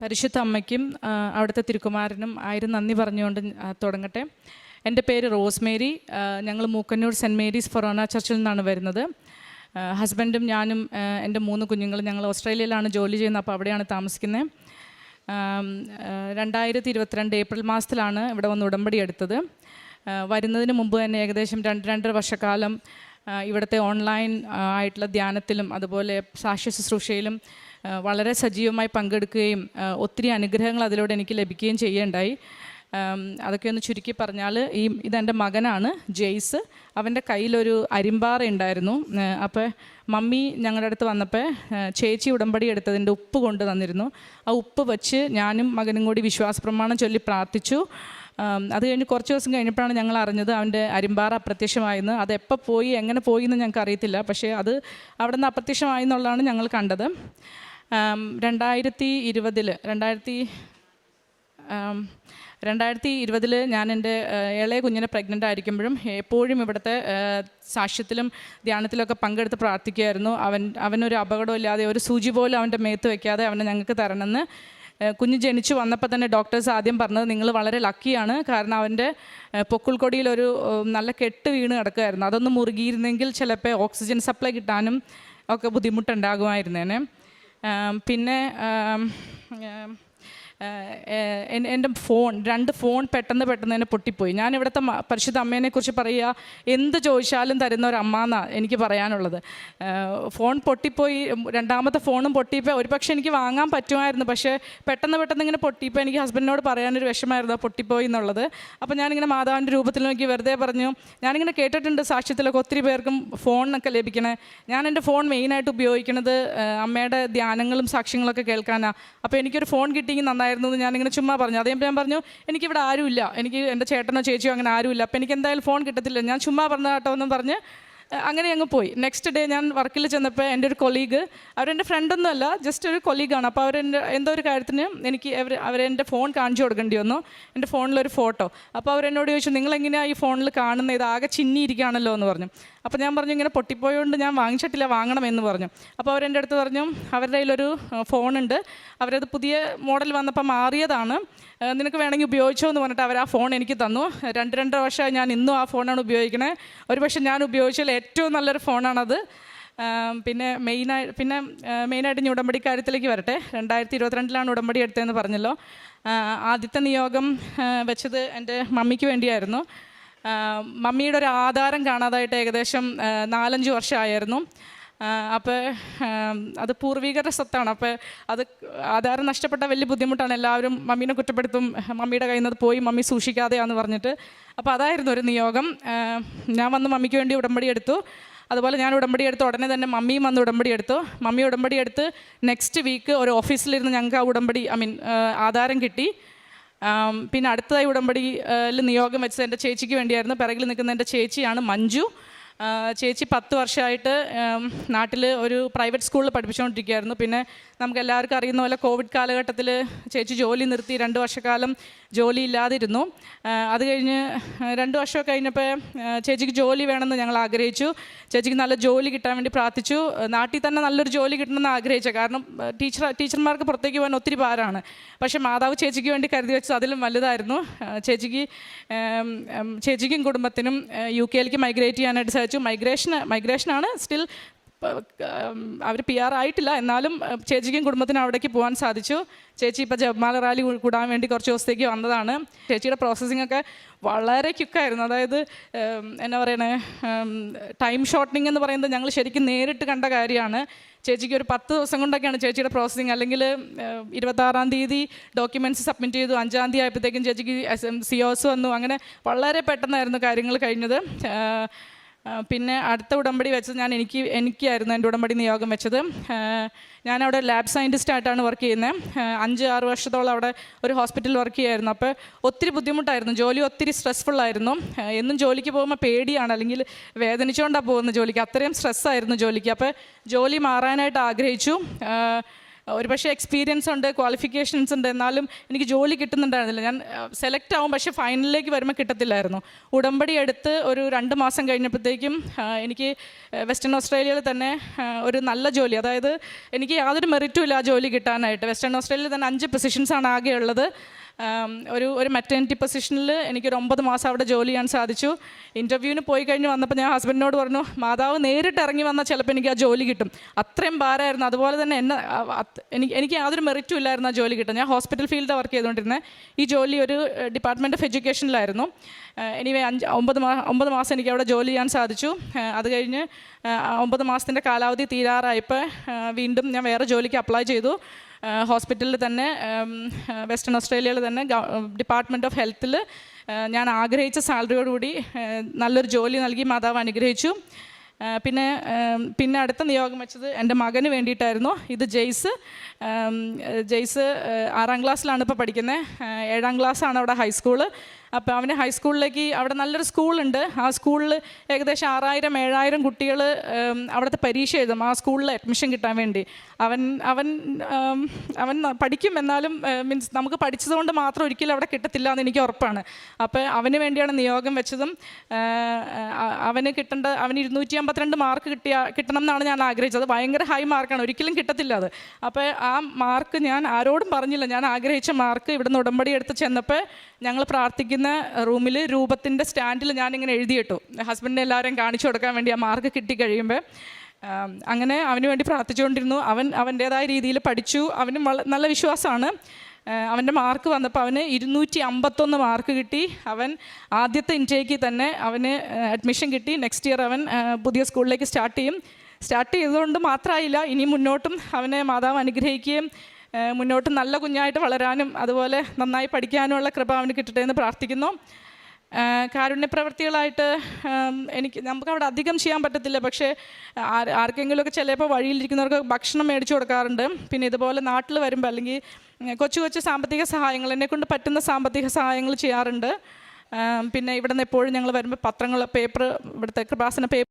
പരിശുദ്ധ അമ്മയ്ക്കും അവിടുത്തെ തിരുക്കുമാരനും ആയിരം നന്ദി പറഞ്ഞുകൊണ്ട് തുടങ്ങട്ടെ. എൻ്റെ പേര് റോസ്മേരി. ഞങ്ങൾ മൂക്കന്നൂർ സെൻറ്റ് മേരീസ് ഫൊറോന ചർച്ചിൽ നിന്നാണ് വരുന്നത്. ഹസ്ബൻഡും ഞാനും എൻ്റെ 3 കുഞ്ഞുങ്ങളും ഞങ്ങൾ ഓസ്ട്രേലിയയിലാണ് ജോലി ചെയ്യുന്നത്. അപ്പോൾ അവിടെയാണ് താമസിക്കുന്നത്. 2022 ഏപ്രിൽ മാസത്തിലാണ് ഇവിടെ വന്ന് ഉടമ്പടി എടുത്തത്. വരുന്നതിന് മുമ്പ് തന്നെ ഏകദേശം 2-2.5 വർഷക്കാലം ഇവിടുത്തെ ഓൺലൈൻ ആയിട്ടുള്ള ധ്യാനത്തിലും അതുപോലെ സാക്ഷ്യ ശുശ്രൂഷയിലും വളരെ സജീവമായി പങ്കെടുക്കുകയും ഒത്തിരി അനുഗ്രഹങ്ങൾ അതിലൂടെ എനിക്ക് ലഭിക്കുകയും ചെയ്യുകയുണ്ടായി. അതൊക്കെ ഒന്ന് ചുരുക്കി പറഞ്ഞാൽ, ഇതെൻ്റെ മകനാണ് ജെയ്സ്. അവൻ്റെ കയ്യിലൊരു അരിമ്പാറ ഉണ്ടായിരുന്നു. അപ്പോൾ മമ്മി ഞങ്ങളുടെ അടുത്ത് വന്നപ്പോൾ ചേച്ചി ഉടമ്പടി എടുത്തതിൻ്റെ ഉപ്പ് കൊണ്ട് തന്നിരുന്നു. ആ ഉപ്പ് വച്ച് ഞാനും മകനും കൂടി വിശ്വാസ പ്രമാണം ചൊല്ലി പ്രാർത്ഥിച്ചു. അത് കഴിഞ്ഞ് കുറച്ച് ദിവസം കഴിഞ്ഞപ്പോഴാണ് ഞങ്ങൾ അറിഞ്ഞത് അവൻ്റെ അരിമ്പാറ അപ്രത്യക്ഷമായെന്ന്. അത് എപ്പോൾ പോയി എങ്ങനെ പോയി എന്ന് ഞങ്ങൾക്ക് അറിയത്തില്ല. പക്ഷേ അത് അവിടെ നിന്ന് അപ്രത്യക്ഷമായി എന്നുള്ളതാണ് ഞങ്ങൾ കണ്ടത്. 2020 ഞാൻ എൻ്റെ ഇളയ കുഞ്ഞിനെ പ്രഗ്നൻ്റ് ആയിരിക്കുമ്പോഴും എപ്പോഴും ഇവിടുത്തെ സാക്ഷ്യത്തിലും ധ്യാനത്തിലൊക്കെ പങ്കെടുത്ത് പ്രാർത്ഥിക്കുമായിരുന്നു. അവനൊരു അപകടമില്ലാതെ ഒരു സൂചി പോലും അവൻ്റെ മേത്ത് വയ്ക്കാതെ അവനെ ഞങ്ങൾക്ക് തരണമെന്ന്. കുഞ്ഞ് ജനിച്ചു വന്നപ്പോൾ തന്നെ ഡോക്ടേഴ്സ് ആദ്യം പറഞ്ഞത്, നിങ്ങൾ വളരെ ലക്കിയാണ്, കാരണം അവൻ്റെ പൊക്കിൾക്കൊടിയിലൊരു നല്ല കെട്ട് വീണ് കിടക്കുമായിരുന്നു. അതൊന്ന് മുറുകിയിരുന്നെങ്കിൽ ചിലപ്പോൾ ഓക്സിജൻ സപ്ലൈ കിട്ടാനും ഒക്കെ ബുദ്ധിമുട്ടുണ്ടാകുമായിരുന്നേനെ. പിന്നെ എൻ്റെ ഫോൺ 2 ഫോൺ പെട്ടെന്ന് തന്നെ പൊട്ടിപ്പോയി. ഞാൻ ഇവിടുത്തെ പരിശുദ്ധ അമ്മേനെക്കുറിച്ച് പറയുക, എന്ത് ചോദിച്ചാലും തരുന്ന ഒരു അമ്മ എന്നാണ് എനിക്ക് പറയാനുള്ളത്. ഫോൺ പൊട്ടിപ്പോയി, 2ാമത്തെ ഫോണും പൊട്ടിയപ്പോൾ ഒരുപക്ഷെ എനിക്ക് വാങ്ങാൻ പറ്റുമായിരുന്നു. പക്ഷേ പെട്ടെന്ന് ഇങ്ങനെ പൊട്ടിയപ്പോൾ എനിക്ക് ഹസ്ബൻഡിനോട് പറയാനൊരു വിഷമമായിരുന്നു പൊട്ടിപ്പോയി എന്നുള്ളത്. അപ്പോൾ ഞാനിങ്ങനെ മാതാവിൻ്റെ രൂപത്തിൽ നോക്കി വെറുതെ പറഞ്ഞു, ഞാനിങ്ങനെ കേട്ടിട്ടുണ്ട് സാക്ഷ്യത്തിലൊക്കെ ഒത്തിരി പേർക്കും ഫോണിനൊക്കെ ലഭിക്കണേ. ഞാൻ എൻ്റെ ഫോൺ മെയിനായിട്ട് ഉപയോഗിക്കുന്നത് അമ്മയുടെ ധ്യാനങ്ങളും സാക്ഷ്യങ്ങളൊക്കെ കേൾക്കാനാണ്. അപ്പോൾ എനിക്കൊരു ഫോൺ കിട്ടിയെങ്കിൽ നന്നായിരുന്നു എന്ന് ഞാനിങ്ങനെ ചുമ്മാ പറഞ്ഞു. അതേ ഞാൻ പറഞ്ഞു, എനിക്കിവിടെ ആരുമില്ല, എനിക്ക് എൻ്റെ ചേട്ടനോ ചേച്ചിയോ അങ്ങനെ ആരുമില്ല, അപ്പോൾ എനിക്ക് എന്തായാലും ഫോൺ കിട്ടത്തില്ല, ഞാൻ ചുമ്മാ പറഞ്ഞ കേട്ടോ എന്നും പറഞ്ഞ് അങ്ങനെ അങ്ങ് പോയി. നെക്സ്റ്റ് ഡേ ഞാൻ വർക്കിൽ ചെന്നപ്പോൾ എൻ്റെ ഒരു കൊളീഗ്, അവരെൻ്റെ ഫ്രണ്ടൊന്നുമല്ല, ജസ്റ്റ് ഒരു കൊളീഗാണ്. അപ്പോൾ എന്തോ ഒരു കാര്യത്തിന് എനിക്ക് അവരെൻ്റെ ഫോൺ കാണിച്ചു കൊടുക്കേണ്ടി വന്നു, എൻ്റെ ഫോണിലൊരു ഫോട്ടോ. അപ്പോൾ അവരെന്നോട് ചോദിച്ചു, നിങ്ങളെങ്ങനെയാണ് ഈ ഫോണിൽ കാണുന്നത്, ഇത് ആകെ ചിന്നിയിരിക്കുകയാണല്ലോ എന്ന് പറഞ്ഞു. അപ്പോൾ ഞാൻ പറഞ്ഞു, ഇങ്ങനെ പൊട്ടിപ്പോയതുകൊണ്ട് ഞാൻ വാങ്ങിച്ചിട്ടില്ല, വാങ്ങണമെന്ന് പറഞ്ഞു. അപ്പോൾ അവരെൻ്റെ അടുത്ത് പറഞ്ഞു, അവരുടെ കയ്യിലൊരു ഫോണുണ്ട്, അവരത് പുതിയ മോഡൽ വന്നപ്പോൾ മാറിയതാണ്, നിനക്ക് വേണമെങ്കിൽ ഉപയോഗിച്ചോ എന്ന് പറഞ്ഞിട്ട് അവർ ആ ഫോൺ എനിക്ക് തന്നു. 2-2.5 വർഷമായി ഞാൻ ഇന്നും ആ ഫോണാണ് ഉപയോഗിക്കണേ. ഒരുപക്ഷെ ഞാൻ ഉപയോഗിച്ചാൽ ഏറ്റവും നല്ലൊരു ഫോണാണത്. പിന്നെ മെയിനായിട്ട് ഇനി ഉടമ്പടി കാര്യത്തിലേക്ക് വരട്ടെ. 2022 ഉടമ്പടി എടുത്തതെന്ന് പറഞ്ഞല്ലോ. ആദ്യത്തെ നിയോഗം വെച്ചത് എൻ്റെ മമ്മിക്ക് വേണ്ടിയായിരുന്നു. മമ്മിയുടെ ഒരു ആധാരം കാണാതായിട്ട് ഏകദേശം 4-5 വർഷമായിരുന്നു. അപ്പോൾ അത് പൂർവികരുടെ സ്വത്താണ്. അപ്പോൾ അത് ആധാരം നഷ്ടപ്പെട്ട വലിയ ബുദ്ധിമുട്ടാണ്. എല്ലാവരും മമ്മീനെ കുറ്റപ്പെടുത്തും, മമ്മിയുടെ കയ്യിൽ നിന്ന് പോയി, മമ്മി സൂക്ഷിക്കാതെയാണെന്ന് പറഞ്ഞിട്ട്. അപ്പോൾ അതായിരുന്നു ഒരു നിയോഗം. ഞാൻ വന്ന് മമ്മിക്ക് വേണ്ടി ഉടമ്പടി എടുത്തു. അതുപോലെ ഞാൻ ഉടമ്പടി എടുത്ത് ഉടനെ തന്നെ മമ്മിയും വന്ന് ഉടമ്പടി എടുത്തു. മമ്മി ഉടമ്പടി എടുത്ത് നെക്സ്റ്റ് വീക്ക് ഒരു ഓഫീസിലിരുന്ന് ഞങ്ങൾക്ക് ആ ഉടമ്പടി ആധാരം കിട്ടി. പിന്നെ അടുത്തതായി ഉടമ്പടിയിൽ നിയോഗം വെച്ചത് എൻ്റെ ചേച്ചിക്ക് വേണ്ടിയായിരുന്നു. പിറകിൽ നിൽക്കുന്ന എൻ്റെ ചേച്ചിയാണ് മഞ്ജു. ചേച്ചി 10 വർഷമായിട്ട് നാട്ടിൽ ഒരു പ്രൈവറ്റ് സ്കൂളിൽ പഠിപ്പിച്ചുകൊണ്ടിരിക്കുകയായിരുന്നു. പിന്നെ നമുക്ക് എല്ലാവർക്കും അറിയുന്ന പോലെ കോവിഡ് കാലഘട്ടത്തിൽ ചേച്ചി ജോലി നിർത്തി 2 വർഷക്കാലം ജോലി ഇല്ലാതിരുന്നു. അത് കഴിഞ്ഞ് 2 വർഷം കഴിഞ്ഞപ്പോൾ ചേച്ചിക്ക് ജോലി വേണമെന്ന് ഞങ്ങൾ ആഗ്രഹിച്ചു. ചേച്ചിക്ക് നല്ല ജോലി കിട്ടാൻ വേണ്ടി പ്രാർത്ഥിച്ചു. നാട്ടിൽ തന്നെ നല്ലൊരു ജോലി കിട്ടണമെന്ന് ആഗ്രഹിച്ചു. കാരണം ടീച്ചർമാർക്ക് പുറത്തേക്ക് പോകാൻ ഒത്തിരി ഭാരമാണ്. പക്ഷേ മാതാവ് ചേച്ചിക്ക് വേണ്ടി കരുതി വെച്ചത് അതിലും വലുതായിരുന്നു. ചേച്ചിക്കും കുടുംബത്തിനും UK മൈഗ്രേറ്റ് ചെയ്യാനായിട്ട് സാധിച്ചു. മൈഗ്രേഷനാണ് സ്റ്റിൽ, അവർ PR ആയിട്ടില്ല, എന്നാലും ചേച്ചിക്കും കുടുംബത്തിനും അവിടേക്ക് പോകാൻ സാധിച്ചു. ചേച്ചി ഇപ്പോൾ ജപമാല റാലി കൂടാൻ വേണ്ടി കുറച്ച് ദിവസത്തേക്ക് വന്നതാണ്. ചേച്ചിയുടെ പ്രോസസ്സിംഗ് ഒക്കെ വളരെ ക്വിക്കായിരുന്നു. അതായത് എന്നാ പറയണേ, ടൈം ഷോർട്ടനിങ് എന്ന് പറയുന്നത് ഞങ്ങൾ ശരിക്കും നേരിട്ട് കണ്ട കാര്യമാണ്. ചേച്ചിക്ക് ഒരു 10 ദിവസം കൊണ്ടൊക്കെയാണ് ചേച്ചിയുടെ പ്രോസസ്സിങ്. അല്ലെങ്കിൽ 26-ാം തീയതി ഡോക്യുമെൻറ്റ്സ് സബ്മിറ്റ് ചെയ്തു, 5-ാം തീയതി ആയപ്പോഴത്തേക്കും ചേച്ചിക്ക് COS വന്നു. അങ്ങനെ വളരെ പെട്ടെന്നായിരുന്നു കാര്യങ്ങൾ കഴിഞ്ഞത്. പിന്നെ അടുത്ത ഉടമ്പടി വെച്ചത് എനിക്കായിരുന്നു എൻ്റെ ഉടമ്പടി നിയോഗം വെച്ചത്. ഞാനവിടെ ലാബ് സയൻറ്റിസ്റ്റായിട്ടാണ് വർക്ക് ചെയ്യുന്നത്. 5-6 വർഷത്തോളം അവിടെ ഒരു ഹോസ്പിറ്റലിൽ വർക്ക് ചെയ്യുമായിരുന്നു. അപ്പോൾ ഒത്തിരി ബുദ്ധിമുട്ടായിരുന്നു, ജോലി ഒത്തിരി സ്ട്രെസ്ഫുള്ളായിരുന്നു. എന്നും ജോലിക്ക് പോകുമ്പോൾ പേടിയാണ്, അല്ലെങ്കിൽ വേദനിച്ചുകൊണ്ടാണ് പോകുന്നത് ജോലിക്ക്, അത്രയും സ്ട്രെസ്സായിരുന്നു ജോലിക്ക്. അപ്പോൾ ജോലി മാറാനായിട്ട് ആഗ്രഹിച്ചു. ഒരുപക്ഷെ എക്സ്പീരിയൻസ് ഉണ്ട്, ക്വാളിഫിക്കേഷൻസ് ഉണ്ട്, എന്നാലും എനിക്ക് ജോലി കിട്ടുന്നുണ്ടായിരുന്നില്ല. ഞാൻ സെലക്ട് ആവും, പക്ഷേ ഫൈനലിലേക്ക് വരുമ്പോൾ കിട്ടത്തില്ലായിരുന്നു. ഉടമ്പടി എടുത്ത് ഒരു 2 മാസം കഴിഞ്ഞപ്പോഴത്തേക്കും എനിക്ക് വെസ്റ്റേൺ ഓസ്ട്രേലിയയിൽ തന്നെ ഒരു നല്ല ജോലി, അതായത് എനിക്ക് യാതൊരു മെറിറ്റും ഇല്ല ആ ജോലി കിട്ടാനായിട്ട്. വെസ്റ്റേൺ ഓസ്ട്രേലിയയിൽ തന്നെ 5 പൊസിഷൻസാണ് ആകെ ഉള്ളത്. ഒരു മെറ്റേണിറ്റി പൊസിഷനിൽ എനിക്കൊരു 9 മാസം അവിടെ ജോലി ചെയ്യാൻ സാധിച്ചു. ഇൻ്റർവ്യൂവിന് പോയി കഴിഞ്ഞ് വന്നപ്പോൾ ഞാൻ ഹസ്ബൻഡിനോട് പറഞ്ഞു, മാതാവ് നേരിട്ട് ഇറങ്ങി വന്നാൽ ചിലപ്പോൾ എനിക്ക് ആ ജോലി കിട്ടും. അത്രയും ഭാരമായിരുന്നു. അതുപോലെ തന്നെ എനിക്ക് യാതൊരു മെറിറ്റും ഇല്ലായിരുന്നു ആ ജോലി കിട്ടും. ഞാൻ ഹോസ്പിറ്റൽ ഫീൽഡിൽ വർക്ക് ചെയ്തുകൊണ്ടിരുന്നത്. ഈ ജോലി ഒരു ഡിപ്പാർട്ട്മെൻറ്റ് ഓഫ് എഡ്യൂക്കേഷനിലായിരുന്നു. എനിവേ 9 മാസം എനിക്ക് അവിടെ ജോലി ചെയ്യാൻ സാധിച്ചു. അത് കഴിഞ്ഞ് 9 മാസത്തിൻ്റെ കാലാവധി തീരാറായപ്പോൾ വീണ്ടും ഞാൻ വേറെ ജോലിക്ക് അപ്ലൈ ചെയ്തു. ഹോസ്പിറ്റലിൽ തന്നെ, വെസ്റ്റേൺ ഓസ്ട്രേലിയയിൽ തന്നെ ഡിപ്പാർട്ട്മെൻറ്റ് ഓഫ് ഹെൽത്തിൽ ഞാൻ ആഗ്രഹിച്ച സാലറിയോടുകൂടി നല്ലൊരു ജോലി നൽകി മാതാവ് അനുഗ്രഹിച്ചു. പിന്നെ അടുത്ത നിയോഗം വെച്ചത് എൻ്റെ മകന് വേണ്ടിയിട്ടായിരുന്നു. ഇത് ജെയ്സ് 6ാം ക്ലാസ്സിലാണ് ഇപ്പോൾ പഠിക്കുന്നത്. 7ാം ക്ലാസ്സാണ് അവിടെ ഹൈസ്കൂള്. അപ്പോൾ അവന് ഹൈസ്കൂളിലേക്ക്, അവിടെ നല്ലൊരു സ്കൂളുണ്ട്, ആ സ്കൂളിൽ ഏകദേശം 6000-7000 കുട്ടികൾ അവിടുത്തെ പരീക്ഷ എഴുതും ആ സ്കൂളിൽ അഡ്മിഷൻ കിട്ടാൻ വേണ്ടി. അവൻ പഠിക്കും, എന്നാലും മീൻസ് നമുക്ക് പഠിച്ചതുകൊണ്ട് മാത്രം ഒരിക്കലും അവിടെ കിട്ടത്തില്ല എന്ന് എനിക്ക് ഉറപ്പാണ്. അപ്പോൾ അവന് വേണ്ടിയാണ് നിയോഗം വെച്ചതും. അവന് 252 മാർക്ക് കിട്ടണം എന്നാണ് ഞാൻ ആഗ്രഹിച്ചത്. ഭയങ്കര ഹൈ മാർക്കാണ്, ഒരിക്കലും കിട്ടത്തില്ല അത്. അപ്പോൾ ആ മാർക്ക് ഞാൻ ആരോടും പറഞ്ഞില്ല. ഞാൻ ആഗ്രഹിച്ച മാർക്ക് ഇവിടുന്ന് ഉടമ്പടി എടുത്ത് ചെന്നപ്പോൾ ഞങ്ങൾ പ്രാർത്ഥിക്കുന്ന റൂമിൽ രൂപത്തിൻ്റെ സ്റ്റാൻഡിൽ ഞാനിങ്ങനെ എഴുതിയിട്ടു. ഹസ്ബൻഡിനെ എല്ലാവരെയും കാണിച്ചു കൊടുക്കാൻ വേണ്ടി ആ മാർക്ക് കിട്ടിക്കഴിയുമ്പോൾ. അങ്ങനെ അവന് വേണ്ടി പ്രാർത്ഥിച്ചുകൊണ്ടിരുന്നു. അവൻ്റേതായ രീതിയിൽ പഠിച്ചു. അവനും നല്ല വിശ്വാസമാണ്. അവൻ്റെ മാർക്ക് വന്നപ്പോൾ അവന് 251 മാർക്ക് കിട്ടി. അവൻ ആദ്യത്തെ ഇൻടേക്കിൽ തന്നെ അവന് അഡ്മിഷൻ കിട്ടി. നെക്സ്റ്റ് ഇയർ അവൻ പുതിയ സ്കൂളിലേക്ക് സ്റ്റാർട്ട് ചെയ്തുകൊണ്ട് മാത്രമായില്ല, ഇനി മുന്നോട്ടും അവനെ മാതാവ് അനുഗ്രഹിക്കുകയും മുന്നോട്ട് നല്ല കുഞ്ഞായിട്ട് വളരാനും അതുപോലെ നന്നായി പഠിക്കാനുമുള്ള കൃപ അവന് കിട്ടട്ടെ എന്ന് പ്രാർത്ഥിക്കുന്നു. കാരുണ്യപ്രവർത്തികളായിട്ട് നമുക്കവിടെ അധികം ചെയ്യാൻ പറ്റത്തില്ല, പക്ഷേ ആർക്കെങ്കിലുമൊക്കെ ചിലപ്പോൾ വഴിയിലിരിക്കുന്നവർക്ക് ഭക്ഷണം മേടിച്ചു കൊടുക്കാറുണ്ട്. പിന്നെ ഇതുപോലെ നാട്ടിൽ വരുമ്പോൾ അല്ലെങ്കിൽ കൊച്ചു സാമ്പത്തിക സഹായങ്ങൾ, എന്നെക്കൊണ്ട് പറ്റുന്ന സാമ്പത്തിക സഹായങ്ങൾ ചെയ്യാറുണ്ട്. പിന്നെ ഇവിടെ നിന്ന് എപ്പോഴും ഞങ്ങൾ വരുമ്പോൾ പത്രങ്ങൾ, പേപ്പർ, ഇവിടുത്തെ കൃപാസന പേപ്പർ